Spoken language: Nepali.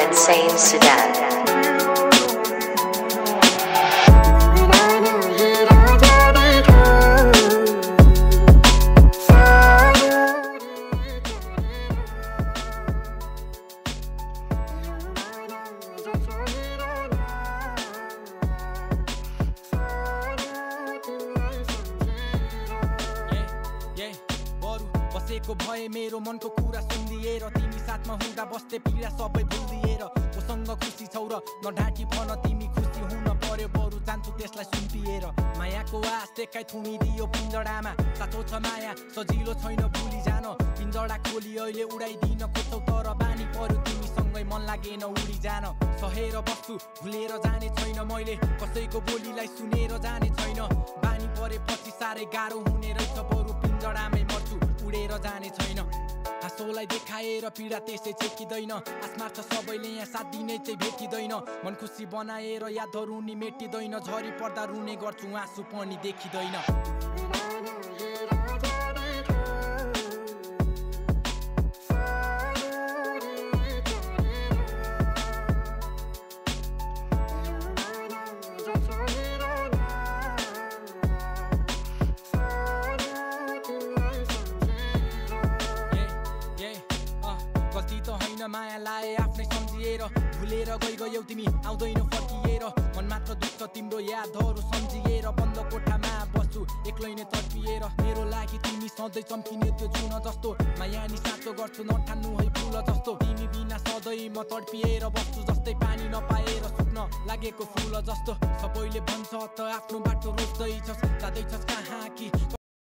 Insane Sudan. बसेको भए मेरो मनको कुरा सुनिदिएर तिमी साथमा हुँदा बस्दै पीडा सबै भुलिएर कोसँग खुसी छौ र नढाँटी भन तिमी खुसी हुन पर्यो बरु जान्छु त्यसलाई सुम्पिएर मायाको आस देखाइ थुनिदियो पिञ्जडामा साँचो छ माया सजिलो छैन भुली जान पिञ्जडा खोली अहिले उडाइदिन खोज्छौ तर बानी पर्यो तिमीसँगै मन लागेन उडी जान सहेर बस्छु भुलेर जाने छैन मैले कसैको बोलीलाई सुनेर जाने छैन बानी परेपछि साह्रै गाह्रो हुने रहेछ बरु पिञ्जडामै मर्छु उडेर जाने छैन हाँसोलाई देखाएर पीडा त्यसै चेकिँदैन आसमार छ सबैले यहाँ साथ दिने चाहिँ भेटिँदैन मन खुसी बनाएर यादहरू नि मेटिँदैन झरी पर्दा रुने गर्छु आँसु पनि देखिँदैन माया लाए आफ्नै सम्झिएर भुलेर गयौ तिमी आउँदैन फर्किएर मन मात्र दुख्छ तिम्रो यादहरू सम्झिएर बन्द कोठामा बस्छु एक्लै नै तडपिएर मेरो लागि तिमी सधैँ चम्किने त्यो जुन जस्तो माया नि साँचो गर्छु नठान्नु है फुल जस्तो तिमी बिना सधैँ म तडपिएर बस्छु जस्तै पानी नपाएर सुक्न लागेको फुल जस्तो सबैले भन्छ त आफ्नो बाटो रोज्दैछस् जाँदैछस्